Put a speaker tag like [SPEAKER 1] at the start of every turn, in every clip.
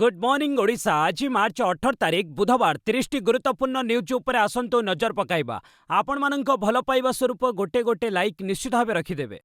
[SPEAKER 1] Good morning Odisha. आज मार्च 18 तारिख बुधवार 30 गुरुत्वपूर्ण न्यूज उपर आसंतु नजर पकाइबा। आपण मानक भल पाइबा स्वरूप गोटे गोटे लाइक निश्चित भाव रखिदेवे।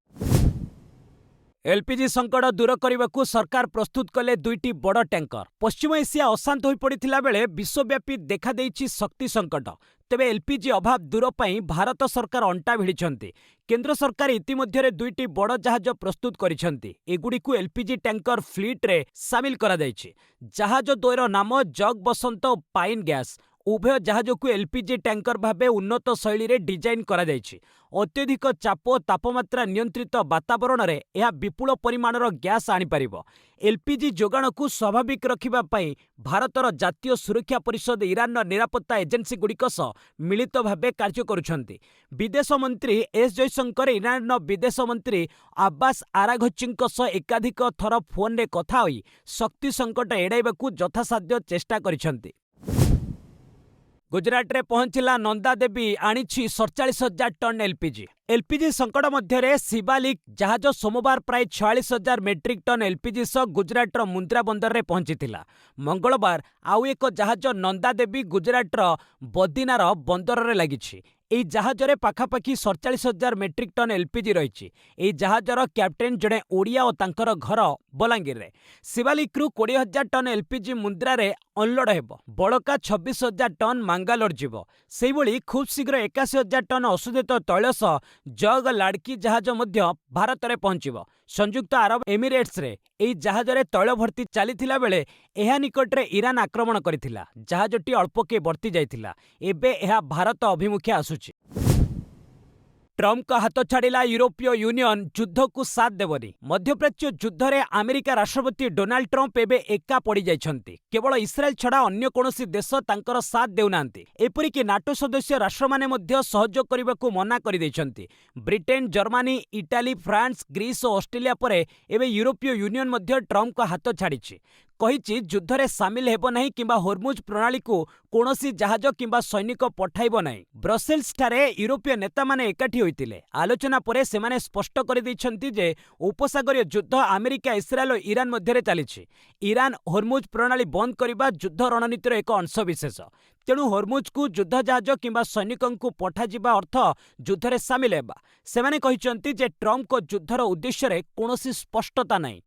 [SPEAKER 1] एलपीजी संकट दूर करने को सरकार प्रस्तुत कले दुईटी बड़ टैंकर। पश्चिम एशिया अशांत हो पड़ा बेले विश्वव्यापी देखादेइछि शक्ति संकट। तेबे एलपीजी अभाव दूर पाई भारत सरकार अंटा भिड़िछन्ति। केंद्र सरकार इतिमध्यरे दुईटी बड़ जहाज प्रस्तुत करिछन्ति। एगुड़िकु एलपीजी टैंकर फ्लीट रे सामिल करा जायछि। जहाज द्वयर नाम जग बसंत और पाइन गैस। उभय जहाज को एलपीजी टैंकर भावे उन्नत शैली रे डिजाइन करा जायछि। अत्यधिक चाप और तापमात्रा नियंत्रित वातावरण रे यह विपुल परिमाणर गैस आनी पारिबो। एलपीजी जोगाण को स्वाभाविक रखिबा पई भारतर जातीय सुरक्षा परिषद ईरान निरापत्ता एजेंसी गुड़िक सह मिलित भावे कार्य करुछन्ति। विदेश मंत्री एस जयशंकर ईरान विदेश मंत्री अब्बास आराघचिंक सह एकाधिक थर फोन रे कथा होई शक्ति संकट एड़ाइबाकू यथासाध्य चेष्टा करिछन्ति। गुजरात रे पहुंचला Nanda Devi आनिछि 47,000 ton LPG. LPG संकट मध्य शिवालिक जहाज सोमवार प्राय 46,000 मेट्रिक टन एलपीजी सह गुजरात मुंद्रा बंदर रे पहुंचीथिला। मंगलवार आउ एक जहाज नंदा देवी गुजरात बदिनार बंदर रे लागिछि। एई जहाज रे पाखापाखि 47,000 मेट्रिक टन एलपीजी रही। एई जहाजर कैप्टेन जड़े ओडिया और तांकर घर बलांगीर रे। शिवालिक्रु 20,000 टन एलपीजी मुंद्रा रे अनलोड हेबो। बड़का 26,000 टन मांगालोर जीव। सेहिभଳି खूब शीघ्र 81,000 टन अशोधित तैल सह जग लाड़की जहाज मध्य भारत रे पहुंचिबो। संयुक्त अरब एमिरेट्स रे एई जहाज रे तैल भर्ती चलीथिला बेले एहा निकट रे ईरान आक्रमण करथिला। जहाजटी अल्पके बर्ती जाइथिला। एबे एहा भारत अभिमुखे आसुछि। ट्रम्प का हाथ छाड़िला यूरोपीय यूनियन युद्ध को साथ देवनी। मध्यप्राच्य युद्ध रे अमेरिका राष्ट्रपति डोनाल्ड ट्रम्प एबे एका पड़ी जाइछन्ति। केवल इस्राएल छड़ा अन्य कोनोसी देश तांकर साथ देउनांती। एपरिक नाटो सदस्य राष्ट्र माने मध्य सहयोग करबाकू मना करि दैछन्ति। Britain, Germany, Italy, France, Greece और ऑस्ट्रेलिया परे एबे यूरोपीय यूनियन मध्य ट्रम्प का हाथ छाड़िछि। कहिछि युद्ध रे सामिल हेबो नहीं किंबा होर्मुज प्रणाली को कोनोसी जहाज किंबा सैनिक पठाइबो नहीं। ब्रसेल्स ठारे यूरोपीय नेता माने एकाठी होइतिले। आलोचना परे सेमाने स्पष्ट कर दैछन्ति जे उपसागरीय युद्ध अमेरिका, इस्राएल और ईरान मध्य चलिछि। ईरान होर्मुज प्रणाली बंद करबा युद्ध रणनीतिर एक अंश विशेष। तेणु होर्मुज को युद्ध जहाज किंबा सैनिकों को पठाजिबा अर्थ युद्ध रे सामिल हेबा। सेमाने कहिछन्ति जे ट्रम्प को युद्धर उद्देश्य रे कोनोसी स्पष्टता नहीं।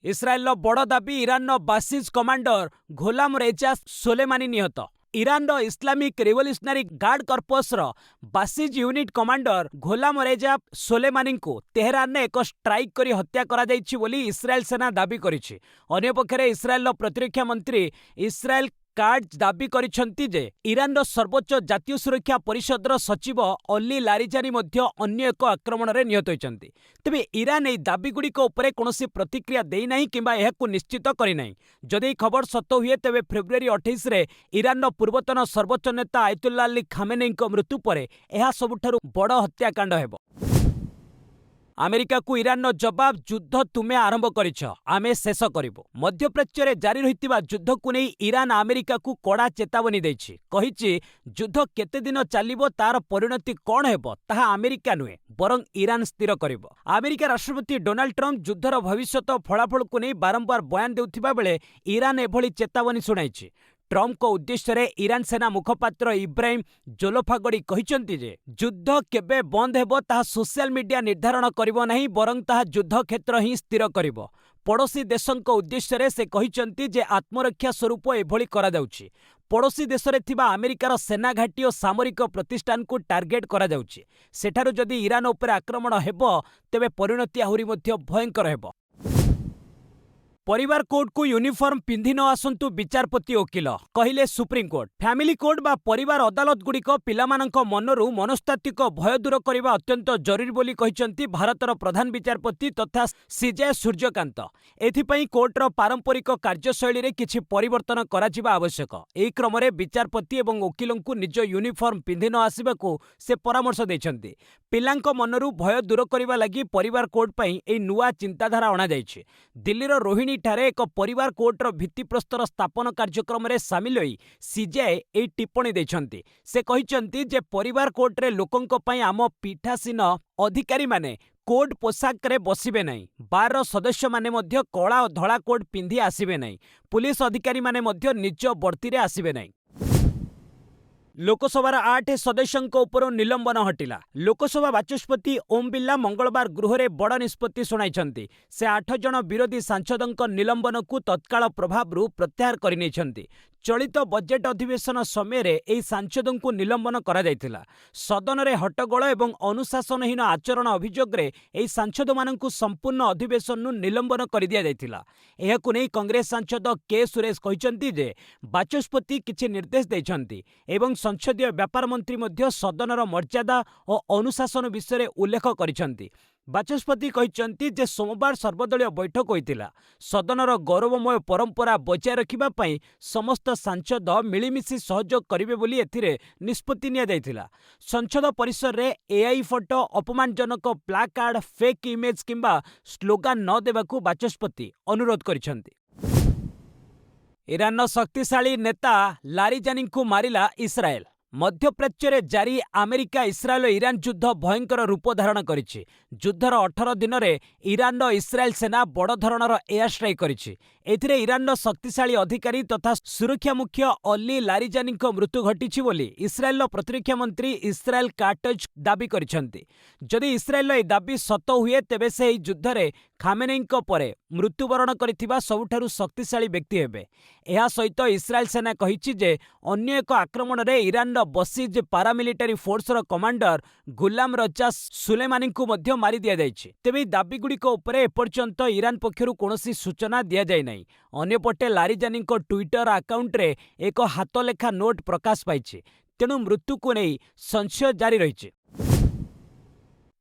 [SPEAKER 1] इस्राएल बड़ दाबी Iran Basij commander Gholam Reza Soleimani निहत। Iran Islamic revolutionary guard corps Basij unit commander Gholam Reza Soleimani को तेहरान ने एक स्ट्राइक करी हत्या करा जाइछि बोली इस्राएल सेना दाबी करिछि। अन्य पक्षरे इस्राएल प्रतिरक्षा मंत्री इस्राएल कार्ड दाबी करिछन्ति जे ईरान सर्वोच्च जातीय सुरक्षा परिषद सचिव अली लारिजानी मध्य अन्य एक आक्रमण रे निहत होइछन्ति। तेबे ईरान एई दाबीगुड़िक उपरे कोनोसी प्रतिक्रिया देई नाही किंबा एहाकु निश्चित करि नाही। जदि खबर सत्य हुए तेबे फेब्रुआरी 28 रे ईरान पूर्वतन सर्वोच्च नेता आयतुल्ला अली खामेनेईଙ୍କ मृत्यु परे एहा सबुठारु बड़ हत्याकांड हेबो। अमेरिका को ईरान जवाब युद्ध तुम्हें आरंभ करिछ, आमे शेष करिबो। मध्यप्राच्य रे जारी रहितिबा युद्ध को नहीं ईरान अमेरिका को कड़ा चेतावनी दैछि। कहिछि युद्ध केते दिन चलिबो तार परिणति कोन हेबो ताहा अमेरिका नुहे बरं ईरान स्थिर करिबो। अमेरिका राष्ट्रपति डोनाल्ड ट्रम्प युद्धर भविष्यत फलाफल को नहीं बारंबार बयान देउथिबा बेले ईरान एभली चेतावनी सुनाइछि। ट्रम्प को उद्देश्य रे ईरान सेना मुखपात्र इब्राहिम जोलोफागड़ी कहिसंति जे युद्ध केबे बंद हेबो ताहा सोशल मीडिया निर्धारण करिबो नहीं बरं ताहा युद्ध क्षेत्र ही स्थिर करिबो। पड़ोसी देशंक उद्देश्य रे से कहिसंति जे आत्मरक्षा स्वरूप एभली करा जाउछि। पड़ोसी देश रे थिबा अमेरिकार सेना घाटी और सामरिक प्रतिष्ठान को टार्गेट करा जाउछि। सेठारु जदि ईरान उपर आक्रमण हेबो तेबे परिणति आहुरी मध्य भयंकर हेबो। परिवार कोड को यूनिफॉर्म पिंधि न आसंतु विचारपति वकिल कहिले सुप्रीमकोर्ट। फैमिली कोड बा परिवार अदालत गुड़िक पिलामानंक मनरु मनस्तात्विक भय दूर करने अत्यंत जरूरी बोली कहिसंति भारतर प्रधान विचारपति तथा सीजे सूर्यकांत। एथिपई कोर्टर पारंपरिक कार्यशैली रे किछि परिवर्तन कराजिबा आवश्यक। एही क्रम रे विचारपति एवं वकिलंकु निज यूनिफॉर्म पिंधि न आसिबाकू से परामर्श दैछन्ति। पिलांक मनरु भय दूर करबा लागि परिवार कोड पई एही नुआ चिंताधारा अणा जाइछि। दिल्लीर रोहिणी ठारे एक परिवार कोर्टर भित्तिप्रस्तर स्थापन कार्यक्रम रे सामिल होई सीजेआई एही टिप्पणी दैछन्ति। से कहिसंति जे परिवार कोर्ट रे लोकंक पई आम पीठासीन अधिकारी माने कोड पोशाक रे बसिबे नहीं। बार सदस्य माने मध्य कला और धला कोड पिंधि आसिबे नहीं। पुलिस अधिकारी माने मध्य निज बर्ती रे आसिबे नहीं। लोकसभार 8 सदस्यों उपरों निलंबन हटिला। लोकसभा बाचस्पति ओम बिर्ला मंगलवार गृह में बड़ निष्पत्ति सुनाई। से 8 जन विरोधी सांसदों निलंबन को तत्काल प्रभाव प्रत्याहार कर चलित बजेट अधिवेशन समय यह सांसदों को निलंबन करा जायतिला। सदन में हट्टगोल और अनुशासनहीन आचरण अभियोग यह सांसद मानू संपूर्ण अधिवेशन निलंबन कर दिया जायतिला। एहाकु नै कांग्रेस सांसद के सुरेश कहते जे बाचस्पति किछि निर्देश देइछन्ति एवं संसदीय व्यापार मंत्री मध्य सदनर मर्यादा और अनुशासन विषय उल्लेख करिछन्ति। बाचस्पति कहते जे सोमवार सर्वदलीय बैठक होइतिला। सदनर गौरवमय परंपरा बचाए रखिबा पई समस्त सांसद मिलिमिशि सहयोग करिवे बोली एथिरे निष्पत्ति निया जायतिला। संसद परिसर रे एआई फोटो, अपमानजनक प्लाकार्ड, फेक इमेज किंबा स्लोगान न देबाकू बाचस्पति अनुरोध करिछन्ति। इरान शक्तिशाली नेता लारिजानी को मारिला इस्राएल। मध्यप्राच्य जारी अमेरिका इस्राएल ईरान युद्ध भयंकर रूप धारण करिछि। युद्धर 18 दिन में ईरान इस्राएल सेना बड़ धरणर एयर स्ट्राइक करिछि। एथिरे ईरान शक्तिशाली अधिकारी तथा सुरक्षा मुख्य अली लारिजानी मृत्यु घटिछि बोली इस्राएल प्रतिरक्षा मंत्री इस्राएल काटज दाबी करिछन्ति। जदि इस्राएल ए दाबी सत हुए तेबे से युद्ध में खामेनेई परे मृत्युवरण करिथिबा सबुठारु शक्तिशाली व्यक्ति हेबे। एहा सहित इस्राएल सेना कहिछि जे अन्य एक आक्रमण में ईरान बसीज पारामिलिटारी फोर्सर कमांडर गुलाम रजा सुलेमानी को मध्य मारी दिया जायछि। तेबे दाबीगुड़िक उपरे एपर्यंत ईरान पक्षरु कोनोसी सूचना दिया जाय नाही। अन्यपटे लारिजानी ट्विटर अकाउंट रे एक हाथलेखा नोट प्रकाश पाइछि। तेणु मृत्यु को नहीं संशय जारी रही।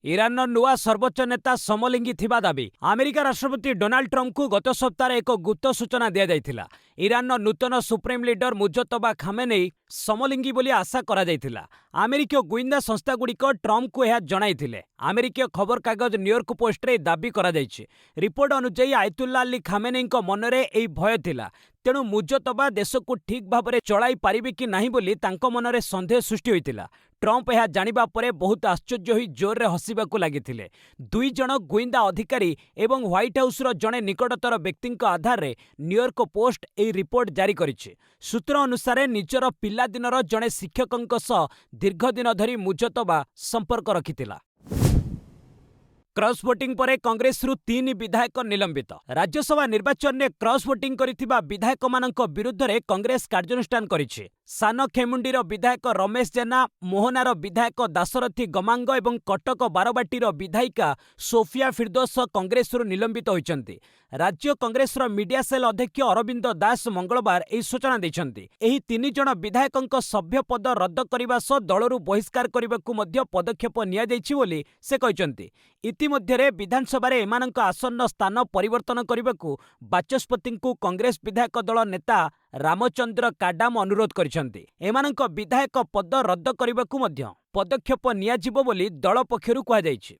[SPEAKER 1] ईरान नुआ सर्वोच्च नेता समलिंगी थिबा दाबी। अमेरिका राष्ट्रपति डोनाल्ड ट्रंप को गत सप्ताह एक गुप्त सूचना दिया जायतिला। ईरान नूतन सुप्रीम लीडर मुजतबा खामेनेई समलिंगी बोली आशा करा जायतिला। अमेरिकीय गुइंदा संस्था गुड़िक ट्रंप को यह जणाइथिले। अमेरिकीय खबर कागज न्यूयॉर्क पोस्ट रे दाबी करा जायछि। रिपोर्ट अनुसार आयतुल्ला अली खामेनेई मनरे एई भय थिला। तेणु मुजतबा देश को ठीक भाव में चलाई पारिबे कि नाही बोली तांको मनरे संदेह सृष्टि होइतिला। ट्रंप यह जानिबा परे बहुत आश्चर्य होई जोर रे हसिबाकू लागिथिले। 2 जन गुइंदा अधिकारी एवं व्हाइट हाउस रो जणे निकटतर व्यक्तिଙ୍କ आधार न्यूयॉर्क पोस्ट एई रिपोर्ट जारी करिछि। सूत्र अनुसार निजर पिलादिनर जणे शिक्षकଙ୍କ सह दीर्घ दिन धरी मुजतबा संपर्क रखिथिला। क्रॉस वोटिंग पर कांग्रेस 3 विधायक निलंबित। राज्यसभा निर्वाचन में क्रॉस वोटिंग करिथिबा विधायक मानक विरुद्ध रे कांग्रेस कार्यानुष्ठान करिछि। सान खेमुंडीर विधायक रमेश जेना, मोहनार विधायक दाशरथी गमांग एवं कटक बारबाटीर विधायिका सोफिया फिरदौस कांग्रेस निलंबित होइछन्ति। राज्य कांग्रेस मीडिया सेल अध्यक्ष अरविंद दास मंगलवार एही सूचना दैछन्ति। एही 3 जन विधायकଙ୍କ सभ्य पद रद्द करिबा सह दलरू बहिष्कार करिबाकू मध्य पदक्षेप निया जायछि बोली से कहिछन्ति। इतिमध्यरे विधानसभा रे एमानଙ୍କ आसन्न स्थान परिवर्तन करिबाकू बाचस्पतिଙ୍କୁ कांग्रेस विधायक दल नेता रामचंद्र काडाम अनुरोध करिछन्ति। एमानଙ୍କ विधायक पद रद्द करिबाकू मध्य पदक्षेप नियाजिबो बोली दल पक्षरु कहा जायछि।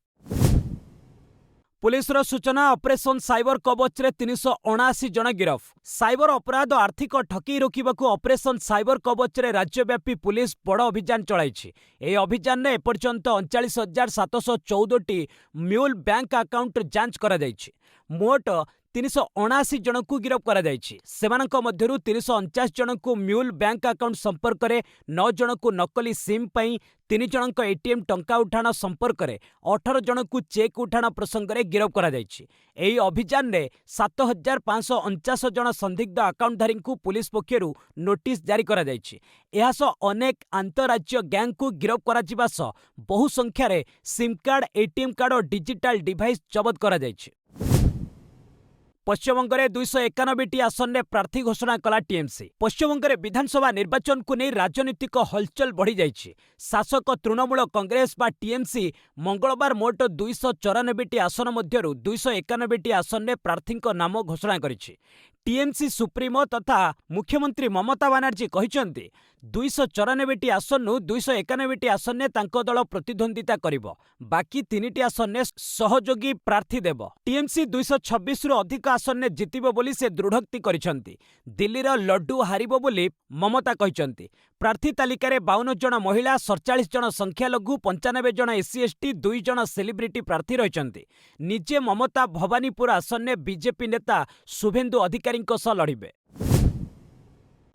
[SPEAKER 1] पुलिस सूचना ऑपरेशन साइबर कवच रे 379 जन गिरफ। साइबर अपराध आर्थिक ठकी रोकबाकू ऑपरेशन साइबर कवच रे राज्यव्यापी पुलिस बड़ अभियान चलाइछि। ए अभियान में एपर्यंत 39,714 म्यूल बैंक अकाउंट जांच करा जायछि। मोट 379 जन को गिरफ करा जायछि। सेमानक मध्यरु 349 जन को म्यूल बैंक अकाउंट संपर्क रे, 9 जन को नकली सिम पई, 3 जन को एटीएम टंका उठाण संपर्क रे, 18 जन को चेक उठाण प्रसंग रे गिरफ करा जायछि। एही अभियान रे 7,549 जन संदिग्ध अकाउंटधारी को पुलिस पक्षरु नोटिस जारी करा जायछि। एहा सह अनेक अंतरराज्य गैंग को गिरफ करा जिबा सह बहु संख्या रे सिम कार्ड, एटीएम कार्ड और डिजिटल डिवाइस जब्त करा जायछि। पश्चिमबंग में 291 आसन में प्रार्थी घोषणा कला टीएमसी। पश्चिमबंग में विधानसभा निर्वाचन को नहीं राजनीतिक हलचल बढ़ी जाइछि। शासक तृणमूल कांग्रेस बा टीएमसी मंगलवार मोट 294 आसन मध्यरु 291 आसन में प्रार्थी नाम घोषणा करिछि। टीएमसी सुप्रीमो तथा मुख्यमंत्री ममता बानार्जी कहिसंती 294टी आसननु 291टी आसनने तांको दल प्रतिद्वंदिता करिवो बाकी 3टी आसनने सहयोगी प्रार्थी देव। टीएमसी 226 रु अधिक आसनने जितिबो बोली से दृढ़ोक्ति करिसंती। दिल्लीर लड्डू हारिबो बोली ममता कहिसंती। प्रार्थी तालिकारे 52 जन महिला 47 जन संख्यालघु 95 जन एससी एसटी 2 जन सेलिब्रिटी प्रार्थी रहिसंती। निजे ममता भवानीपुर आसनने बीजेपी नेता शुभेन्दु अधिकारीଙ୍କ सह लढिबे।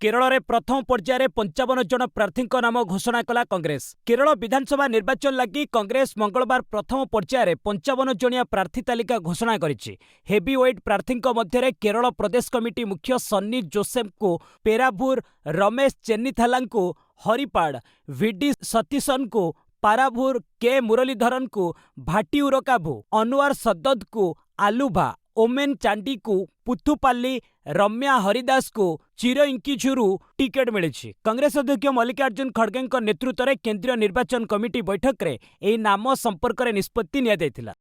[SPEAKER 1] केरल में प्रथम पर्यायर 55 जन प्रार्थी नाम घोषणा कला कांग्रेस। केरल विधानसभा निर्वाचन लगी कांग्रेस मंगलवार प्रथम पर्यायर 55 जनिया प्रार्थी तालिका घोषणा करिछि। हेवीवेट प्रार्थी मध्य केरल प्रदेश कमिटी मुख्य सन्नी जोसेफ को पेराभूर, रमेश चेन्नीथाला को हरिपाड़, वीडी सतीशन को पाराभूर, के मुरलीधरन को भाटीउरकाभू, अनवर सद्दद को आलुभा, ओमेन चांडी को पुथुपाल्ली, रम्या हरिदास को चिरइंकिझुरु टिकेट मिली। कांग्रेस अध्यक्ष मल्लिकार्जुन खड़गे नेतृत्व में केंद्रीय निर्वाचन कमिटी बैठक में यह नाम संपर्क में निष्पत्ति निया।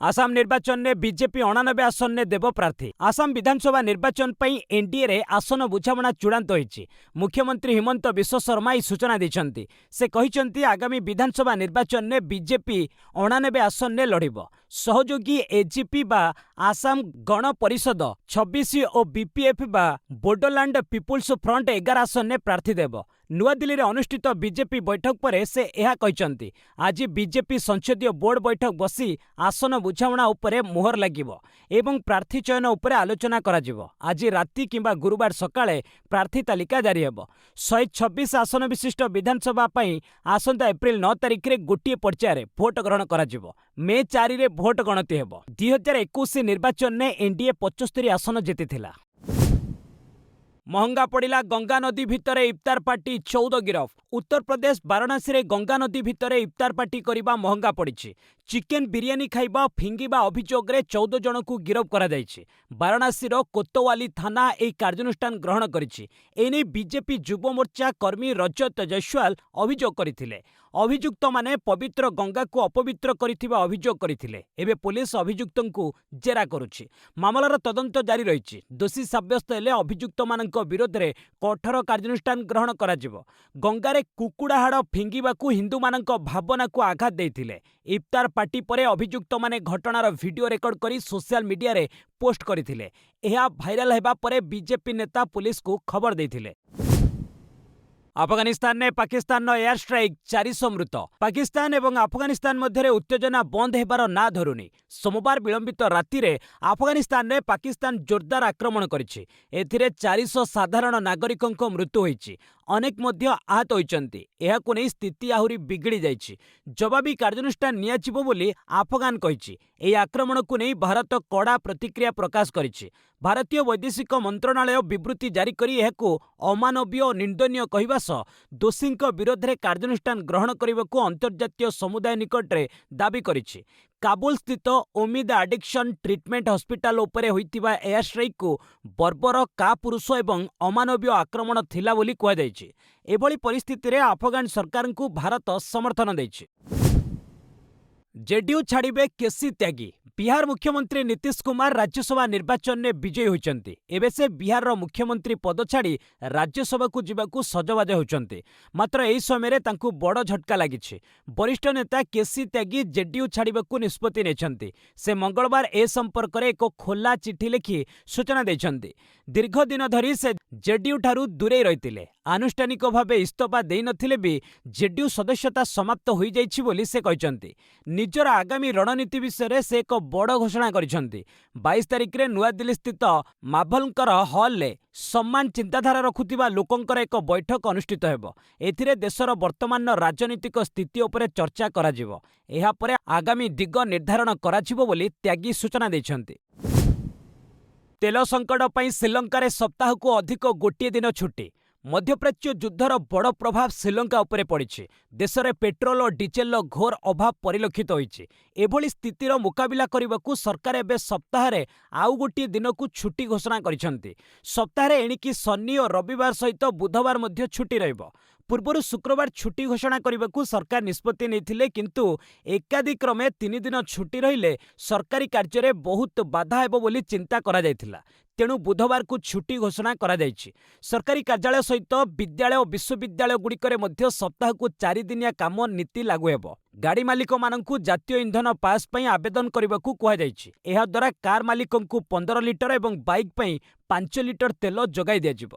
[SPEAKER 1] आसाम निर्वाचन में बीजेपी 89 आसन ने देव प्रार्थी। आसाम विधानसभा निर्वाचन पर एनडीए रे आसन बुझामणा चूड़ांत होईछि। मुख्यमंत्री हिमंत विश्व शर्मा ई सूचना दैछन्ति। से कहिसन्ति आगामी विधानसभा निर्वाचन में बीजेपी 89 आसन ने लढिबो। सहयोगी एजीपी बा आसाम गण परिषद 26 और बीपीएफ बा बोडोलैंड पीपुल्स फ्रंट 11 आसन ने प्रार्थी देव। नुआदिल्ली में अनुष्ठित बीजेपी बैठक पर से यह कहते आज बीजेपी संसदीय बोर्ड बैठक बसी आसन बुझामणा उपरे मोहर लागिबो एवं प्रार्थी चयन उपरे आलोचना कराजिबो। आज राति किंबा गुरुवार सकाळे प्रार्थी तालिका जारी हेबो। 126 आसन विशिष्ट विधानसभा पई आसंता एप्रिल 9 तारिख रे गोटिए पर्यायर भोट ग्रहण कराजिबो। मे 4 रे भोट गणति हेबो। 2021 निर्वाचन ने एनडीए 75 आसन जीतिथिला। महंगा पड़िला गंगा नदी भितरे इफ्तार पार्टी 14 गिरफ। उत्तर प्रदेश वाराणसी रे गंगा नदी भितरे इफ्तार पार्टी करिबा महंगा पड़िछि। चिकेन बिरियानी खाइबा फिंगिबा अभियोग रे 14 जन को गिरफ करा जायछि। वाराणसी रो कोतवाली थाना ए कार्यानुष्ठान ग्रहण करिछि। एने बीजेपी युव मोर्चा कर्मी रजत जयस्वाल अभियोग करथिले। अभियुक्त माने पवित्र गंगा को अपवित्र करिथिबा अभियोग करथिले। एबे पुलिस अभियुक्तंकु जेरा करुछि। मामलार तदंत जारी रहिछि। दोषी साब्यस्त हेले अभियुक्त मानक विरोध रे कठोर कार्यानुष्ठान ग्रहण कराजिबो। गंगारे कुकुड़ा हाड़ फिंगिबाकू हिंदू मानक भावना को आघात देथिले। इफ्तार पार्टी परे अभियुक्त माने घटनार वीडियो रेकर्ड करी सोशल मीडिया रे पोस्ट करथिले। एहा भाइराल हेबा परे बीजेपी नेता पुलिस को खबर देथिले। अफगानिस्तान ने पाकिस्तान एयर स्ट्राइक 400 मृत। पाकिस्तान एवं अफगानिस्तान मध्य उत्तेजना बंद हेबार ना धरुनी। सोमवार विलंबित राति रे अफगानिस्तान ने पाकिस्तान जोरदार आक्रमण करिछि। एथिरे 400 साधारण नागरिकଙ୍କ मृत्यु होईछि। अनेक मध्य आहत होइचंती। एहाकु नै स्थिति आहुरी बिगड़ी जाइछि। जवाबी कार्यानुष्ठान नियाजिबो बोली अफगान कहिछि। एही आक्रमणକୁ नै भारत कड़ा प्रतिक्रिया प्रकाश करिछि। भारतीय वैदेशिक मंत्रणालय विवृत्ति जारी करी एहाकु अमानवीय और निंदनीय कहिबा सह दोषीଙ୍କ विरोधରେ कार्यानुष्ठान ग्रहण କରିବାକୁ अंतर्जातीय समुदाय निकटରେ दाबी करिछि। काबुल स्थित उम्मीद एडिक्शन ट्रीटमेंट हॉस्पिटल उपरे होइतिबा एयर स्ट्राइक को बर्बर कापुरुष एवं अमानवीय आक्रमण थिला बोली कुहा जायछि। एभली परिस्थिति रे अफगान सरकार को भारत समर्थन दैछि। जेडीयू छाड़िबे केसी त्यागी। बिहार मुख्यमंत्री नीतीश कुमार राज्यसभा निर्वाचन में विजयी होइचंती। एबे से बिहार रो मुख्यमंत्री पद छाड़ी राज्यसभा को जीवाकू सजबाज होइचंती। मात्र एही समय तांकू बड़ झटका लागिछि। वरिष्ठ नेता केसी त्यागी जेडीयू छाड़िबाकू निष्पत्ति नेछंती। से मंगलवार ए संपर्क में एक खोला चिठी लिखि सूचना दैछंती। दीर्घ दिन धरी से जेडीयू ठारू दूरे रहितिले। आनुष्ठानिक भावे इस्तफा देई नथिले भी जेडीयू सदस्यता समाप्त होई जाइछि बोली से कहचंती। निजर आगामी रणनीति विषय से एक बड़ घोषणा करिसंती। 22 तारिख रे नुआदिल्ली स्थित माभलकर हॉल ले सम्मान चिंताधारा रखुतिबा लोकंकर एक बैठक अनुष्ठित हेबो। एथिरे देशर वर्तमान राजनीतिक स्थिति उपरे चर्चा कराजिबो। एहा परे आगामी दिग निर्धारण कराजिबो बोली त्यागी सूचना दैछंती। तेल संकट पर श्रीलंकार सप्ताह को अधिक गोटे दिन छुट्टी। मध्यप्राच्य युद्धर बड़ प्रभाव श्रीलंका उपरे पड़िछि। देश में पेट्रोल और डीजेल घोर अभाव परिलक्षित होइछि। एभली स्थितिर मुकाबिला करबाकू सरकार एबे सप्ताह रे आउ गोटे दिन को छुट्टी घोषणा करिसंती। सप्ताह रे एणिकी शनि और रविवार सहित बुधवार मध्य छुट्टी रहिबो। ପୂର୍ବରୁ ଶୁକ୍ରବାର ଛୁଟି ଘୋଷଣା କରିବାକୁ ସରକାର ନିଷ୍ପତ୍ତି ନେଇଥିଲେ, କିନ୍ତୁ ଏକାଦିକ୍ରମେ 3 ଦିନ ଛୁଟି ରହିଲେ ସରକାରୀ କାର୍ଯ୍ୟରେ ବହୁତ ବାଧା ହେବ ବୋଲି ଚିନ୍ତା କରାଯାଇଥିଲା। ତେଣୁ ବୁଧବାରକୁ ଛୁଟି ଘୋଷଣା କରାଯାଇଛି। ସରକାରୀ କାର୍ଯ୍ୟାଳୟ ସହିତ ବିଦ୍ୟାଳୟ ଓ ବିଶ୍ୱବିଦ୍ୟାଳୟଗୁଡ଼ିକରେ ମଧ୍ୟ ସପ୍ତାହକୁ 4 ଦିନିଆ କାମ ନୀତି ଲାଗୁ ହେବ। ଗାଡ଼ି ମାଲିକମାନଙ୍କୁ ଜାତୀୟ ଇନ୍ଧନ ପାସ୍ ପାଇଁ ଆବେଦନ କରିବାକୁ କୁହାଯାଇଛି। ଏହାଦ୍ୱାରା କାର୍ ମାଲିକଙ୍କୁ 15 ଲିଟର ଏବଂ ବାଇକ୍ ପାଇଁ 5 ଲିଟର ତେଲ ଯୋଗାଇ ଦିଆଯିବ।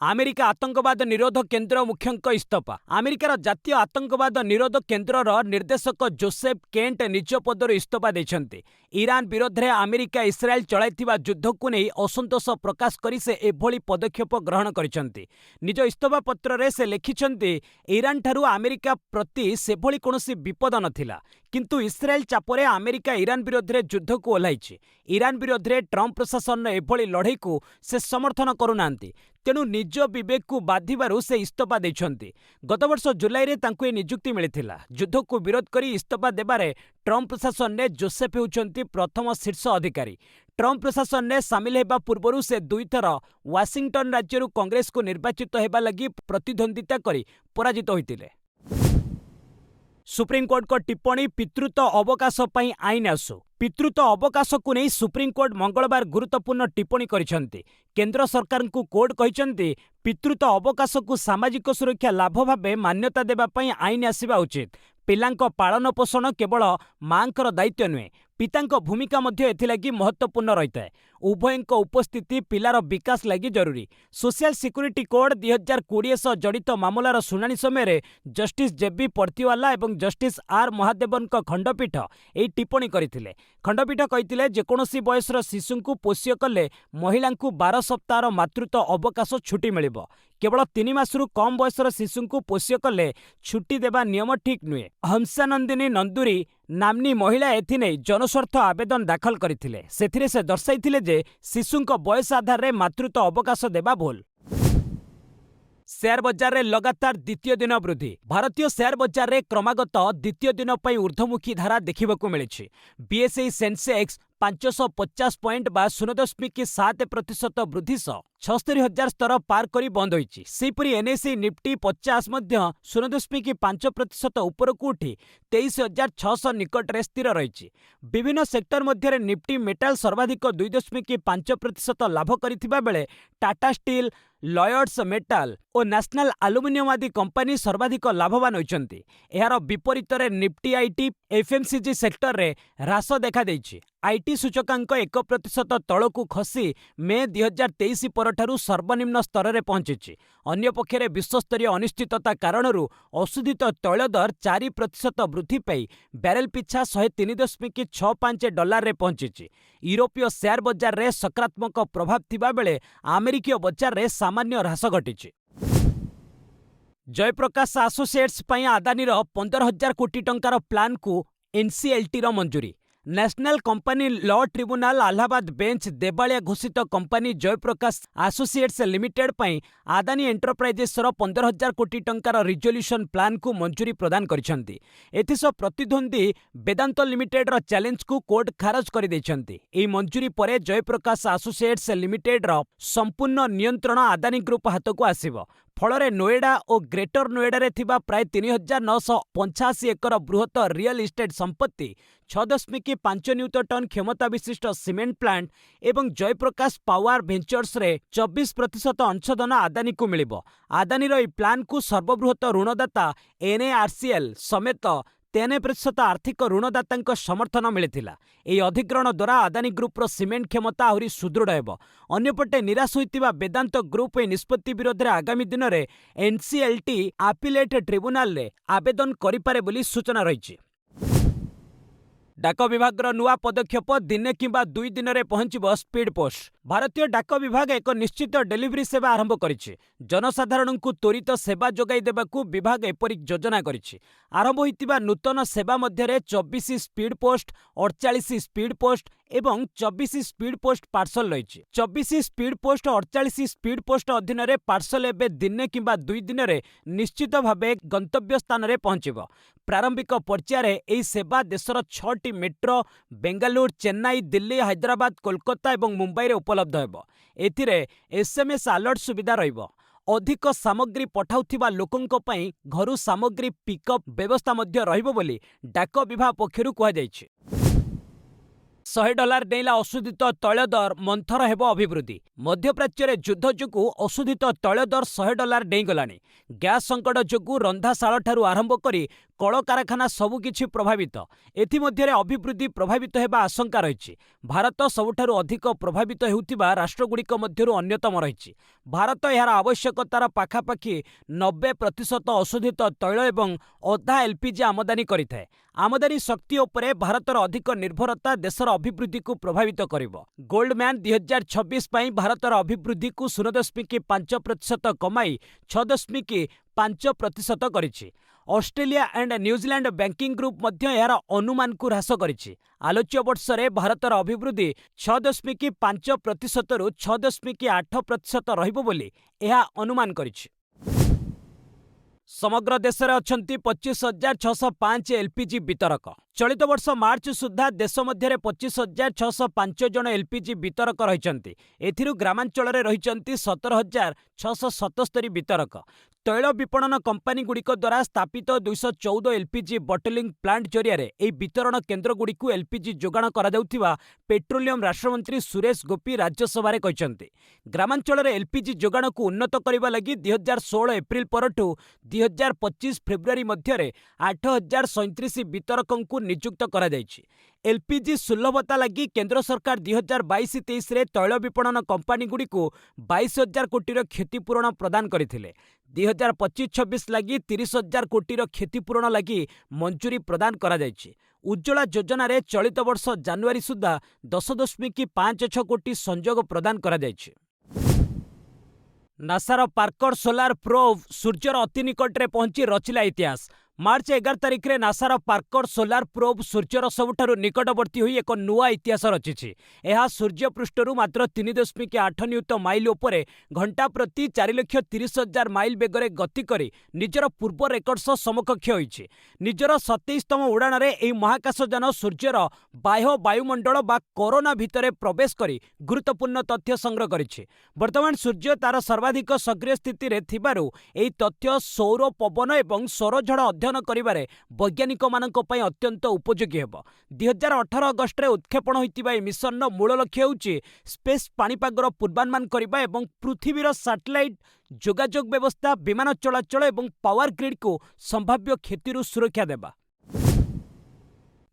[SPEAKER 1] ଆମେରିକା ଆତଙ୍କବାଦ ନିରୋଧ କେନ୍ଦ୍ର ମୁଖ୍ୟଙ୍କ ଇସ୍ତଫା। ଆମେରିକାର ଜାତୀୟ ଆତଙ୍କବାଦ ନିରୋଧ କେନ୍ଦ୍ରର ନିର୍ଦ୍ଦେଶକ ଜୋସେଫ କେଣ୍ଟ ନିଜ ପଦରୁ ଇସ୍ତଫା ଦେଇଛନ୍ତି। ଇରାନ ବିରୋଧରେ ଆମେରିକା ଇସ୍ରାଏଲ ଚଳାଇଥିବା ଯୁଦ୍ଧକୁ ନେଇ ଅସନ୍ତୋଷ ପ୍ରକାଶ କରି ସେ ଏଭଳି ପଦକ୍ଷେପ ଗ୍ରହଣ କରିଛନ୍ତି। ନିଜ ଇସ୍ତଫା ପତ୍ରରେ ସେ ଲେଖିଛନ୍ତି, ଇରାନଠାରୁ ଆମେରିକା ପ୍ରତି ସେଭଳି କୌଣସି ବିପଦ ନଥିଲା, କିନ୍ତୁ ଇସ୍ରାଏଲ ଚାପରେ ଆମେରିକା ଇରାନ ବିରୋଧରେ ଯୁଦ୍ଧକୁ ଓହ୍ଲାଇଛି। ଇରାନ ବିରୋଧରେ ଟ୍ରମ୍ପ ପ୍ରଶାସନର ଏଭଳି ଲଢ଼େଇକୁ ସେ ସମର୍ଥନ କରୁନାହାନ୍ତି। ତେଣୁ ନିଜ ବିବେକକୁ ବାଧିବାରୁ ସେ ଇସ୍ତଫା ଦେଇଛନ୍ତି। ଗତବର୍ଷ ଜୁଲାଇରେ ତାଙ୍କୁ ଏ ନିଯୁକ୍ତି ମିଳିଥିଲା। ଯୁଦ୍ଧକୁ ବିରୋଧ କରି ଇସ୍ତଫା ଦେବାରେ ଟ୍ରମ୍ପ ପ୍ରଶାସନରେ ଜୋସେଫ ହେଉଛନ୍ତି ପ୍ରଥମ ଶୀର୍ଷ ଅଧିକାରୀ। ଟ୍ରମ୍ପ ପ୍ରଶାସନରେ ସାମିଲ ହେବା ପୂର୍ବରୁ ସେ 2 ଥର ୱାଶିଂଟନ ରାଜ୍ୟରୁ କଂଗ୍ରେସକୁ ନିର୍ବାଚିତ ହେବା ଲାଗି ପ୍ରତିଦ୍ୱନ୍ଦ୍ୱିତା କରି ପରାଜିତ ହୋଇଥିଲେ। ସୁପ୍ରିମକୋର୍ଟଙ୍କ ଟିପ୍ପଣୀ ପିତୃତ୍ୱ ଅବକାଶ ପାଇଁ ଆଇନ ଆସୁ। ପିତୃତ୍ୱ ଅବକାଶକୁ ନେଇ ସୁପ୍ରିମକୋର୍ଟ ମଙ୍ଗଳବାର ଗୁରୁତ୍ୱପୂର୍ଣ୍ଣ ଟିପ୍ପଣୀ କରିଛନ୍ତି। କେନ୍ଦ୍ର ସରକାରଙ୍କୁ କୋର୍ଟ କହିଛନ୍ତି, ପିତୃତ୍ୱ ଅବକାଶକୁ ସାମାଜିକ ସୁରକ୍ଷା ଲାଭ ଭାବେ ମାନ୍ୟତା ଦେବା ପାଇଁ ଆଇନ ଆସିବା ଉଚିତ। ପିଲାଙ୍କ ପାଳନ ପୋଷଣ କେବଳ ମାଙ୍କର ଦାୟିତ୍ୱ ନୁହେଁ, ପିତାଙ୍କ ଭୂମିକା ମଧ୍ୟ ଏଥିଲାଗି ମହତ୍ୱପୂର୍ଣ୍ଣ ରହିଥାଏ। ଉଭୟଙ୍କ ଉପସ୍ଥିତି ପିଲାର ବିକାଶ ଲାଗି ଜରୁରୀ। ସୋସିଆଲ ସିକ୍ୟୁରିଟି କୋଡ୍ 2020 ସହ ଜଡ଼ିତ ମାମଲାର ଶୁଣାଣି ସମୟରେ ଜଷ୍ଟିସ ଜେବି ପର୍ତ୍ତିୱାଲା ଏବଂ ଜଷ୍ଟିସ ଆର୍ ମହାଦେବନଙ୍କ ଖଣ୍ଡପୀଠ ଏହି ଟିପ୍ପଣୀ କରିଥିଲେ। ଖଣ୍ଡପୀଠ କହିଥିଲେ, ଯେକୌଣସି ବୟସର ଶିଶୁଙ୍କୁ ପୋଷ୍ୟ କଲେ ମହିଳାଙ୍କୁ 12 ସପ୍ତାହର ମାତୃତ୍ୱ ଅବକାଶ ଛୁଟି ମିଳିବ। କେବଳ 3 ମାସରୁ କମ୍ ବୟସର ଶିଶୁଙ୍କୁ ପୋଷ୍ୟ କଲେ ଛୁଟି ଦେବା ନିୟମ ଠିକ୍ ନୁହେଁ। ହଂସାନନ୍ଦିନୀ ନନ୍ଦୁରୀ ନାମ୍ନୀ ମହିଳା ଏଥିନେଇ ଜନସ୍ୱାର୍ଥ ଆବେଦନ ଦାଖଲ କରିଥିଲେ। ସେଥିରେ ସେ ଦର୍ଶାଇଥିଲେ ଯେ ଶିଶୁଙ୍କ ବୟସ ଆଧାରରେ ମାତୃତ୍ୱ ଅବକାଶ ଦେବା ଭୁଲ। ସେୟାର ବଜାରରେ ଲଗାତାର ଦ୍ୱିତୀୟ ଦିନ ବୃଦ୍ଧି। ଭାରତୀୟ ସେୟାର ବଜାରରେ କ୍ରମାଗତ ଦ୍ୱିତୀୟ ଦିନ ପାଇଁ ଊର୍ଦ୍ଧ୍ୱମୁଖୀ ଧାରା ଦେଖିବାକୁ ମିଳିଛି। ବିଏସ୍ଇ ସେନ୍ସେକ୍ସ 550 ପଏଣ୍ଟ ବା 0.7% ବୃଦ୍ଧି ସହ 76,000 ସ୍ତର ପାର କରି ବନ୍ଦ ହୋଇଛି। ସେହିପରି ଏନ୍ଏସ୍ଇ ନିଫ୍ଟି 50 ମଧ୍ୟ 0.5% ଉପରକୁ ଉଠି 23,600 ନିକଟରେ ସ୍ଥିର ରହିଛି। ବିଭିନ୍ନ ସେକ୍ଟର ମଧ୍ୟରେ ନିଫ୍ଟି ମେଟାଲ ସର୍ବାଧିକ 2.5% ଲାଭ କରିଥିବା ବେଳେ ଟାଟା ଷ୍ଟିଲ୍, ଲୟଡ୍ସ ମେଟାଲ ଓ ନ୍ୟାସନାଲ ଆଲୁମିନିୟମ ଆଦି କମ୍ପାନୀ ସର୍ବାଧିକ ଲାଭବାନ ହୋଇଛନ୍ତି। ଏହାର ବିପରୀତରେ ନିଫ୍ଟି ଆଇଟି, ଏଫ୍ଏମ୍ସିଜି ସେକ୍ଟରରେ ହ୍ରାସ ଦେଖାଦେଇଛି। ଆଇଟି ସୂଚକାଙ୍କ 1% ତଳକୁ ଖସି ମେ 2023 ପରଠାରୁ ସର୍ବନିମ୍ନ ସ୍ତରରେ ପହଞ୍ଚିଛି। ଅନ୍ୟପକ୍ଷରେ ବିଶ୍ୱସ୍ତରୀୟ ଅନିଶ୍ଚିତତା କାରଣରୁ ଅଶୋଧିତ ତୈଳ ଦର 4% ବୃଦ୍ଧି ପାଇ ବ୍ୟାରେଲ ପିଛା $103.65 ପହଞ୍ଚିଛି। ୟୁରୋପୀୟ ସେୟାର ବଜାରରେ ସକାରାତ୍ମକ ପ୍ରଭାବ ଥିବାବେଳେ ଆମେରିକୀୟ ବଜାରରେ ସାମାନ୍ୟ ହ୍ରାସ ଘଟିଛି। ଜୟପ୍ରକାଶ ଆସୋସିଏଟ୍ସ ପାଇଁ ଆଦାନୀର 15,000 କୋଟି ଟଙ୍କାର ପ୍ଲାନ୍କୁ ଏନ୍ସିଏଲ୍ଟିର ମଞ୍ଜୁରୀ। ନ୍ୟାସନାଲ କମ୍ପାନୀ ଲ ଟ୍ରିବ୍ୟୁନାଲ ଆହ୍ଲାବାଦ ବେଞ୍ଚ ଦେବାଳିଆ ଘୋଷିତ କମ୍ପାନୀ ଜୟପ୍ରକାଶ ଆସୋସିଏଟ୍ସ ଲିମିଟେଡ୍ ପାଇଁ ଆଦାନୀ ଏଣ୍ଟରପ୍ରାଇଜେସର 15,000 କୋଟି ଟଙ୍କାର ରିଜଲ୍ୟୁସନ ପ୍ଲାନ୍କୁ ମଞ୍ଜୁରୀ ପ୍ରଦାନ କରିଛନ୍ତି। ଏଥିସହ ପ୍ରତିଦ୍ୱନ୍ଦ୍ୱୀ ବେଦାନ୍ତ ଲିମିଟେଡ୍ର ଚ୍ୟାଲେଞ୍ଜକୁ କୋର୍ଟ ଖାରଜ କରିଦେଇଛନ୍ତି। ଏହି ମଞ୍ଜୁରୀ ପରେ ଜୟପ୍ରକାଶ ଆସୋସିଏଟ୍ସ ଲିମିଟେଡ୍ର ସମ୍ପୂର୍ଣ୍ଣ ନିୟନ୍ତ୍ରଣ ଆଦାନୀ ଗ୍ରୁପ ହାତକୁ ଆସିବ। ଫଳରେ ନୋଏଡା ଓ ଗ୍ରେଟର ନୋଏଡାରେ ଥିବା ପ୍ରାୟ 3,985 ଏକର ବୃହତ ରିଅଲ ଇଷ୍ଟେଟ୍ ସମ୍ପତ୍ତି, 6.5 ନିୟୁତ ଟନ୍ କ୍ଷମତା ବିଶିଷ୍ଟ ସିମେଣ୍ଟ ପ୍ଲାଣ୍ଟ ଏବଂ ଜୟପ୍ରକାଶ ପାୱାର ଭେଞ୍ଚର୍ସରେ 24% ଅଂଶଧନ ଆଦାନୀକୁ ମିଳିବ। ଆଦାନୀର ଏହି ପ୍ଲାନ୍କୁ ସର୍ବବୃହତ ଋଣଦାତା ଏନ୍ଏଆର୍ସିଏଲ୍ ସମେତ 93% ଆର୍ଥିକ ଋଣଦାତାଙ୍କ ସମର୍ଥନ ମିଳିଥିଲା। ଏହି ଅଧିଗ୍ରହଣ ଦ୍ୱାରା ଆଦାନୀ ଗ୍ରୁପର ସିମେଣ୍ଟ କ୍ଷମତା ଆହୁରି ସୁଦୃଢ଼ ହେବ। ଅନ୍ୟପଟେ ନିରାଶ ହୋଇଥିବା ବେଦାନ୍ତ ଗ୍ରୁପ ଏହି ନିଷ୍ପତ୍ତି ବିରୋଧରେ ଆଗାମୀ ଦିନରେ ଏନ୍ସିଏଲ୍ଟି ଆପିଲେଟ୍ ଟ୍ରିବ୍ୟୁନାଲରେ ଆବେଦନ କରିପାରେ ବୋଲି ସୂଚନା ରହିଛି। डाक विभाग नुआ पदक्षेप दिने किंबा 2 दिनरे पहुंचब स्पीड पोस्ट। भारतीय डाक विभाग एक निश्चित डेलीवरी सेवा आरंभ करिछि। जनसाधारण को त्वरित सेवा जोगाई देबाकू विभाग एपरि योजना करिछि। आरंभ होइतिबा नूतन सेवा मध्यरे 24 स्पीड पोस्ट, 48 स्पीड पोस्ट एवं 24 स्पीड पोस्ट पार्सल रही। 24 स्पीड पोस्ट 48 स्पीड पोस्ट अधीन रे पार्सल एबे दिने किंबा 2 दिन रे निश्चित भावे गंतव्य स्थान रे पहुंचब। प्रारंभिक पर्यायर एही सेवा देशर 6टी मेट्रो बेंगालुरु, चेन्नई, दिल्ली, हैदराबाद, कोलकाता और मुंबई रे उपलब्ध हेब। एथिरे एसएमएस अलर्ट सुविधा रहिबो। ଅଧିକ ସାମଗ୍ରୀ ପଠାଉଥିବା ଲୋକଙ୍କ ପାଇଁ ଘରୁ ସାମଗ୍ରୀ ପିକଅପ୍ ବ୍ୟବସ୍ଥା ମଧ୍ୟ ରହିବ ବୋଲି ଡାକ ବିଭାଗ ପକ୍ଷରୁ କୁହାଯାଇଛି। $100 ଡେଇଁଲା ଅଶୋଧିତ ତୈଳ ଦର, ମନ୍ଥର ହେବ ଅଭିବୃଦ୍ଧି। ମଧ୍ୟପ୍ରାଚ୍ୟରେ ଯୁଦ୍ଧ ଯୋଗୁଁ ଅଶୋଧିତ ତୈଳ ଦର $100 ଡେଇଁଗଲାଣି। ଗ୍ୟାସ୍ ସଙ୍କଟ ଯୋଗୁଁ ରନ୍ଧାଶାଳଠାରୁ ଆରମ୍ଭ କରି କଳକାରଖାନା ସବୁକିଛି ପ୍ରଭାବିତ। ଏଥିମଧ୍ୟରେ ଅଭିବୃଦ୍ଧି ପ୍ରଭାବିତ ହେବା ଆଶଙ୍କା ରହିଛି। ଭାରତ ସବୁଠାରୁ ଅଧିକ ପ୍ରଭାବିତ ହେଉଥିବା ରାଷ୍ଟ୍ରଗୁଡ଼ିକ ମଧ୍ୟରୁ ଅନ୍ୟତମ ରହିଛି। ଭାରତ ଏହାର ଆବଶ୍ୟକତାର ପାଖାପାଖି 90% ଅଶୋଧିତ ତୈଳ ଏବଂ ଅଧା ଏଲ୍‌ପିଜି ଆମଦାନୀ କରିଥାଏ। ଆମଦାନୀ ଶକ୍ତି ଉପରେ ଭାରତର ଅଧିକ ନିର୍ଭରତା ଦେଶର ଅଭିବୃଦ୍ଧିକୁ ପ୍ରଭାବିତ କରିବ। ଗୋଲ୍ଡମ୍ୟାନ୍ 2026 ପାଇଁ ଭାରତର ଅଭିବୃଦ୍ଧିକୁ 0.5% କମାଇ 6.5% କରିଛି। Australia and New Zealand banking group ମଧ୍ୟ ଏହାର ଅନୁମାନକୁ ହ୍ରାସ କରିଛି। ଆଲୋଚ୍ୟ ବର୍ଷରେ ଭାରତର ଅଭିବୃଦ୍ଧି 6.5%ରୁ 6.8% ରହିବ ବୋଲି ଏହା ଅନୁମାନ କରିଛି। ସମଗ୍ର ଦେଶରେ ଅଛନ୍ତି 25,605 ଏଲ୍‌ପିଜି ବିତରକ। ଚଳିତ ବର୍ଷ ମାର୍ଚ୍ଚ ସୁଦ୍ଧା ଦେଶ ମଧ୍ୟରେ 25,605 ଜଣ ଏଲ୍‌ପିଜି ବିତରକ ରହିଛନ୍ତି। ଏଥିରୁ ଗ୍ରାମାଞ୍ଚଳରେ ରହିଛନ୍ତି 17,677 ବିତରକ। ତୈଳ ବିପଣନ କମ୍ପାନୀଗୁଡ଼ିକ ଦ୍ୱାରା ସ୍ଥାପିତ 214 ଏଲ୍‌ପିଜି ବଟଲିଂ ପ୍ଲାଣ୍ଟ ଜରିଆରେ ଏହି ବିତରଣ କେନ୍ଦ୍ରଗୁଡ଼ିକୁ ଏଲ୍‌ପିଜି ଯୋଗାଣ କରାଯାଉଥିବା ପେଟ୍ରୋଲିୟମ ରାଷ୍ଟ୍ରମନ୍ତ୍ରୀ ସୁରେଶ ଗୋପୀ ରାଜ୍ୟସଭାରେ କହିଛନ୍ତି। ଗ୍ରାମାଞ୍ଚଳରେ ଏଲ୍‌ପିଜି ଯୋଗାଣକୁ ଉନ୍ନତ କରିବା ଲାଗି 2016 ଏପ୍ରିଲ ପରଠୁ 2025 ଫେବୃଆରୀ ମଧ୍ୟରେ 8,037 ବିତରକଙ୍କୁ ନିଯୁକ୍ତ କରାଯାଇଛି। ଏଲ୍‌ପିଜି ସୁଲଭତା ଲାଗି କେନ୍ଦ୍ର ସରକାର 2022-23ରେ ତୈଳ ବିପଣନ କମ୍ପାନୀଗୁଡ଼ିକୁ 22,000 କୋଟିର କ୍ଷତିପୂରଣ ପ୍ରଦାନ କରିଥିଲେ। 2025-26 ଲାଗି 30,000 କୋଟିର କ୍ଷତିପୂରଣ ଲାଗି ମଞ୍ଜୁରୀ ପ୍ରଦାନ କରାଯାଇଛି। ଉଜ୍ଜ୍ୱଳା ଯୋଜନାରେ ଚଳିତ ବର୍ଷ ଜାନୁଆରୀ ସୁଦ୍ଧା 10.56 କୋଟି ସଂଯୋଗ ପ୍ରଦାନ କରାଯାଇଛି। ନାସାର ପାର୍କର ସୋଲାର ପ୍ରୋବ୍ ସୂର୍ଯ୍ୟର ଅତି ନିକଟରେ ପହଞ୍ଚି ରଚିଲା ଇତିହାସ। ମାର୍ଚ୍ଚ 11 ତାରିଖରେ ନାସାର ପାର୍କର ସୋଲାର ପ୍ରୋବ୍ ସୂର୍ଯ୍ୟର ସବୁଠାରୁ ନିକଟବର୍ତ୍ତୀ ହୋଇ ଏକ ନୂଆ ଇତିହାସ ରଚିଛି। ଏହା ସୂର୍ଯ୍ୟ ପୃଷ୍ଠରୁ ମାତ୍ର 3.8 ନିୟୁତ ମାଇଲ ଉପରେ ଘଣ୍ଟା ପ୍ରତି 4,30,000 ମାଇଲ ବେଗରେ ଗତି କରି ନିଜର ପୂର୍ବ ରେକର୍ଡ ସହ ସମକକ୍ଷ ହୋଇଛି। ନିଜର 27ତମ ଉଡ଼ାଣରେ ଏହି ମହାକାଶଯାନ ସୂର୍ଯ୍ୟର ବାହ୍ୟ ବାୟୁମଣ୍ଡଳ ବା କରୋନା ଭିତରେ ପ୍ରବେଶ କରି ଗୁରୁତ୍ୱପୂର୍ଣ୍ଣ ତଥ୍ୟ ସଂଗ୍ରହ କରିଛି। ବର୍ତ୍ତମାନ ସୂର୍ଯ୍ୟ ତାର ସର୍ବାଧିକ ସକ୍ରିୟ ସ୍ଥିତିରେ ଥିବାରୁ ଏହି ତଥ୍ୟ ସୌର ପବନ ଏବଂ ସୌରଝଡ଼ ଅଧ୍ୟୟନ କରିବାରେ ବୈଜ୍ଞାନିକମାନଙ୍କ ପାଇଁ ଅତ୍ୟନ୍ତ ଉପଯୋଗୀ ହେବ। 2018 ଅଗଷ୍ଟରେ ଉତ୍କ୍ଷେପଣ ହୋଇଥିବା ଏହି ମିଶନର ମୂଳ ଲକ୍ଷ୍ୟ ହେଉଛି ସ୍ପେସ୍ ପାଣିପାଗର ପୂର୍ବାନୁମାନ କରିବା ଏବଂ ପୃଥିବୀର ସାଟେଲାଇଟ୍ ଯୋଗାଯୋଗ ବ୍ୟବସ୍ଥା, ବିମାନ ଚଳାଚଳ ଏବଂ ପାୱାର ଗ୍ରିଡ୍‌କୁ ସମ୍ଭାବ୍ୟ କ୍ଷତିରୁ ସୁରକ୍ଷା ଦେବା।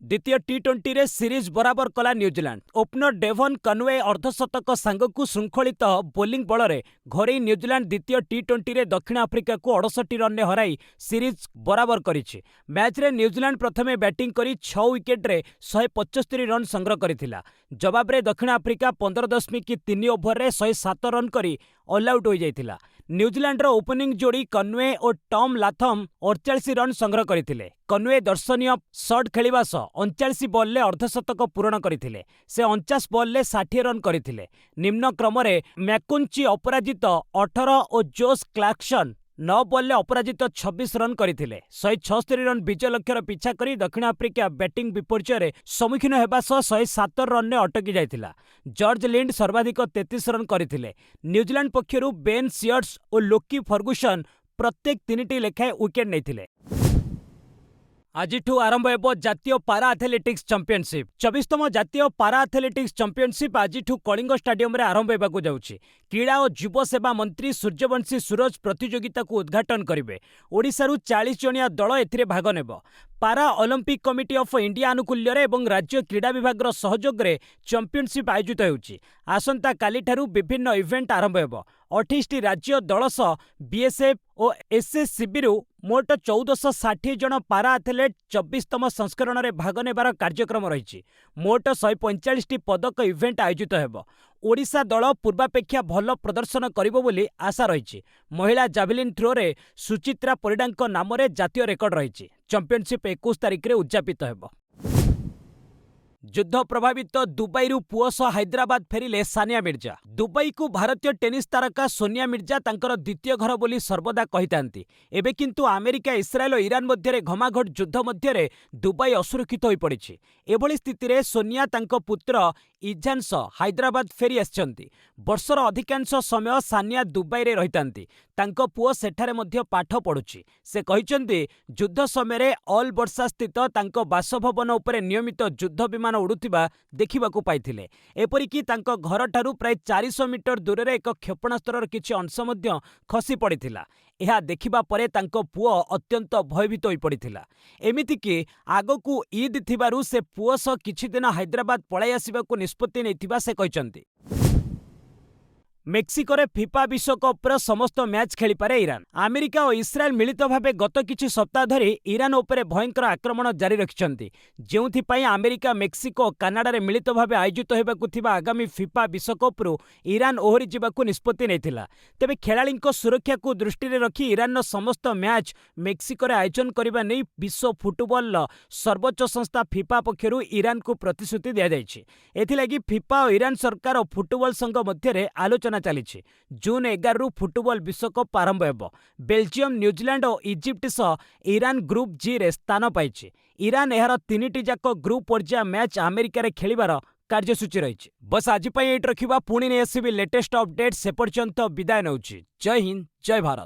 [SPEAKER 1] ଦ୍ୱିତୀୟ ଟି-20ରେ ସିରିଜ୍ ବରାବର କଲା ନ୍ୟୁଜିଲାଣ୍ଡ। ଓପନର ଡେଭନ୍ କନୱେ ଅର୍ଦ୍ଧଶତକ ସାଙ୍ଗକୁ ଶୃଙ୍ଖଳିତ ବୋଲିଂ ବଳରେ ଘରୋଇ ନ୍ୟୁଜିଲାଣ୍ଡ ଦ୍ୱିତୀୟ ଟି-20ରେ ଦକ୍ଷିଣ ଆଫ୍ରିକାକୁ 68 ରନ୍‌ରେ ହରାଇ ସିରିଜ୍ ବରାବର କରିଛି। ମ୍ୟାଚ୍‌ରେ ନ୍ୟୁଜିଲାଣ୍ଡ ପ୍ରଥମେ ବ୍ୟାଟିଂ କରି 6 ୱିକେଟ୍‌ରେ 175 ରନ୍ ସଂଗ୍ରହ କରିଥିଲା। ଜବାବରେ ଦକ୍ଷିଣ ଆଫ୍ରିକା 15.3 ଓଭରରେ 107 ରନ୍ କରି ଅଲ୍ଆଉଟ୍ ହୋଇଯାଇଥିଲା। ନ୍ୟୁଜିଲାଣ୍ଡର ଓପନିଂ ଯୋଡ଼ି କନୱେ ଓ ଟମ୍ ଲାଥମ୍ 48 ରନ୍ ସଂଗ୍ରହ କରିଥିଲେ। କନୱେ ଦର୍ଶନୀୟ ସଟ୍ ଖେଳିବା ସହ 39 ବଲ୍‌ରେ ଅର୍ଦ୍ଧଶତକ ପୂରଣ କରିଥିଲେ। ସେ 49 ବଲ୍‌ରେ 60 ରନ୍ କରିଥିଲେ। ନିମ୍ନ କ୍ରମରେ ମ୍ୟାକୁଞ୍ଚି ଅପରାଜିତ 18 ଓ ଜୋସ୍ କ୍ଲାର୍କସନ୍ 9 ବଲ୍‌ରେ ଅପରାଜିତ 26 ରନ୍ କରିଥିଲେ। 176 ରନ୍ ବିଜୟ ଲକ୍ଷ୍ୟର ପିଛା କରି ଦକ୍ଷିଣ ଆଫ୍ରିକା ବ୍ୟାଟିଂ ବିପର୍ଯ୍ୟୟରେ ସମ୍ମୁଖୀନ ହେବା ସହ 107 ରନ୍‌ରେ ଅଟକି ଯାଇଥିଲା। ଜର୍ଜ ଲିଣ୍ଡ ସର୍ବାଧିକ 33 ରନ୍ କରିଥିଲେ। ନ୍ୟୁଜିଲାଣ୍ଡ ପକ୍ଷରୁ ବେନ୍ ସିୟର୍ସ ଓ ଲୋକି ଫର୍ଗୁସନ୍ ପ୍ରତ୍ୟେକ 3ଟି ଲେଖାଏଁ ୱିକେଟ୍ ନେଇଥିଲେ। ଆଜିଠୁ ଆରମ୍ଭ ହେବ ଜାତୀୟ ପାରା ଆଥଲେଟିକ୍ସ ଚାମ୍ପିୟନସିପ୍। 24ତମ ଜାତୀୟ ପାରା ଆଥଲେଟିକ୍ସ ଚାମ୍ପିୟନସିପ୍ ଆଜିଠୁ କଳିଙ୍ଗ ଷ୍ଟାଡିୟମରେ ଆରମ୍ଭ ହେବାକୁ ଯାଉଛି। କ୍ରୀଡ଼ା ଓ ଯୁବ ସେବା ମନ୍ତ୍ରୀ ସୂର୍ଯ୍ୟବଂଶୀ ସୁରଜ ପ୍ରତିଯୋଗିତାକୁ ଉଦ୍ଘାଟନ କରିବେ। ଓଡ଼ିଶାରୁ 40 ଜଣିଆ ଦଳ ଏଥିରେ ଭାଗ ନେବ। Para Olympic committee of India ଆନୁକୂଲ୍ୟରେ ଏବଂ ରାଜ୍ୟ କ୍ରୀଡ଼ା ବିଭାଗର ସହଯୋଗରେ ଚାମ୍ପିୟନସିପ୍ ଆୟୋଜିତ ହେଉଛି। ଆସନ୍ତାକାଲିଠାରୁ ବିଭିନ୍ନ ଇଭେଣ୍ଟ ଆରମ୍ଭ ହେବ। 28ଟି ରାଜ୍ୟ ଦଳ ସହ ବିଏସ୍ଏଫ୍ ଓ ଏସ୍ଏସ୍ସିବିରୁ ମୋଟ 1460 ଜଣ ପାରା ଆଥଲେଟ୍ 24ତମ ସଂସ୍କରଣରେ ଭାଗ ନେବାର କାର୍ଯ୍ୟକ୍ରମ ରହିଛି। ମୋଟ 145ଟି ପଦକ ଇଭେଣ୍ଟ ଆୟୋଜିତ ହେବ। ଓଡ଼ିଶା ଦଳ ପୂର୍ବାପେକ୍ଷା ଭଲ ପ୍ରଦର୍ଶନ କରିବ ବୋଲି ଆଶା ରହିଛି। ମହିଳା ଜାଭେଲିନ୍ ଥ୍ରୋରେ ସୁଚିତ୍ରା ପରିଡ଼ାଙ୍କ ନାମରେ ଜାତୀୟ ରେକର୍ଡ ରହିଛି। ଚାମ୍ପିୟନସିପ୍ 21 ତାରିଖରେ ଉଦ୍‌ଯାପିତ ହେବ। ଯୁଦ୍ଧ ପ୍ରଭାବିତ ଦୁବାଇରୁ ପୁଅ ସହ ହାଇଦ୍ରାବାଦ ଫେରିଲେ ସାନିଆ ମିର୍ଜା। ଦୁବାଇକୁ ଭାରତୀୟ ଟେନିସ୍ ତାରକା ସୋନିଆ ମିର୍ଜା ତାଙ୍କର ଦ୍ୱିତୀୟ ଘର ବୋଲି ସର୍ବଦା କହିଥାନ୍ତି। ଏବେ କିନ୍ତୁ ଆମେରିକା, ଇସ୍ରାଏଲ ଓ ଇରାନ ମଧ୍ୟରେ ଘମାଘୋଟ ଯୁଦ୍ଧ ମଧ୍ୟରେ ଦୁବାଇ ଅସୁରକ୍ଷିତ ହୋଇପଡ଼ିଛି। ଏଭଳି ସ୍ଥିତିରେ ସୋନିଆ ତାଙ୍କ ପୁତ୍ର ଇଜାନ୍ ସହ ହାଇଦ୍ରାବାଦ ଫେରି ଆସିଛନ୍ତି। ବର୍ଷର ଅଧିକାଂଶ ସମୟ ସାନିଆ ଦୁବାଇରେ ରହିଥାନ୍ତି। ତାଙ୍କ ପୁଅ ସେଠାରେ ମଧ୍ୟ ପାଠ ପଢୁଛି। ସେ କହିଛନ୍ତି, ଯୁଦ୍ଧ ସମୟରେ ଅଲ୍ ବର୍ଷା ସ୍ଥିତ ତାଙ୍କ ବାସଭବନ ଉପରେ ନିୟମିତ ଯୁଦ୍ଧ ବିମାନ ଉଡୁଥିବା ଦେଖିବାକୁ ପାଇଥିଲେ। ଏପରିକି ତାଙ୍କ ଘରଠାରୁ ପ୍ରାୟ 400 ମିଟର ଦୂରରେ ଏକ କ୍ଷେପଣାସ୍ତ୍ରର କିଛି ଅଂଶ ମଧ୍ୟ ଖସି ପଡ଼ିଥିଲା। ଏହା ଦେଖିବା ପରେ ତାଙ୍କ ପୁଅ ଅତ୍ୟନ୍ତ ଭୟଭୀତ ହୋଇପଡ଼ିଥିଲା। ଏମିତିକି ଆଗକୁ ଇଦ୍ ଥିବାରୁ ସେ ପୁଅ ସହ କିଛି ଦିନ ହାଇଦ୍ରାବାଦ ପଳାଇ ଆସିବାକୁ ନିଷ୍ପତ୍ତି ନେଇଥିବା ସେ କହିଛନ୍ତି। ମେକ୍ସିକୋରେ ଫିଫା ବିଶ୍ୱକପ୍ର ସମସ୍ତ ମ୍ୟାଚ୍ ଖେଳିପାରେ ଇରାନ। ଆମେରିକା ଓ ଇସ୍ରାଏଲ ମିଳିତ ଭାବେ ଗତ କିଛି ସପ୍ତାହ ଧରି ଇରାନ ଉପରେ ଭୟଙ୍କର ଆକ୍ରମଣ ଜାରି ରଖିଛନ୍ତି, ଯେଉଁଥିପାଇଁ ଆମେରିକା, ମେକ୍ସିକୋ ଓ କାନାଡାରେ ମିଳିତ ଭାବେ ଆୟୋଜିତ ହେବାକୁ ଥିବା ଆଗାମୀ ଫିଫା ବିଶ୍ୱକପ୍ରୁ ଇରାନ ଓହରି ଯିବାକୁ ନିଷ୍ପତ୍ତି ନେଇଥିଲା। ତେବେ ଖେଳାଳିଙ୍କ ସୁରକ୍ଷାକୁ ଦୃଷ୍ଟିରେ ରଖି ଇରାନର ସମସ୍ତ ମ୍ୟାଚ୍ ମେକ୍ସିକୋରେ ଆୟୋଜନ କରିବା ନେଇ ବିଶ୍ୱ ଫୁଟବଲର ସର୍ବୋଚ୍ଚ ସଂସ୍ଥା ଫିଫା ପକ୍ଷରୁ ଇରାନକୁ ପ୍ରତିଶ୍ରୁତି ଦିଆଯାଇଛି। ଏଥିଲାଗି ଫିଫା ଓ ଇରାନ ସରକାର ଓ ଫୁଟବଲ ସଂଘ ମଧ୍ୟରେ ଆଲୋଚନା ଚାଲିଛି। ଜୁନ୍ 11ରୁ ଫୁଟବଲ ବିଶ୍ୱକପ୍ ଆରମ୍ଭ ହେବ। ବେଲଜିୟମ, ନ୍ୟୁଜିଲାଣ୍ଡ ଓ ଇଜିପ୍ଟ ସହ ଇରାନ ଗ୍ରୁପ୍ ଜିରେ ସ୍ଥାନ ପାଇଛି। ଇରାନ ଏହାର 3ଟି ଯାକ ଗ୍ରୁପ୍ ପର୍ଯ୍ୟାୟ ମ୍ୟାଚ୍ ଆମେରିକାରେ ଖେଳିବାର କାର୍ଯ୍ୟସୂଚୀ ରହିଛି। ବସ୍ ଆଜି ପାଇଁ ଏଇଠି ରଖିବା। ପୁଣି ନେଇ ଆସିବି ଲେଟେଷ୍ଟ ଅପଡେଟ୍। ସେ ପର୍ଯ୍ୟନ୍ତ ବିଦାୟ ନେଉଛି। ଜୟ ହିନ୍ଦ, ଜୟ ଭାରତ।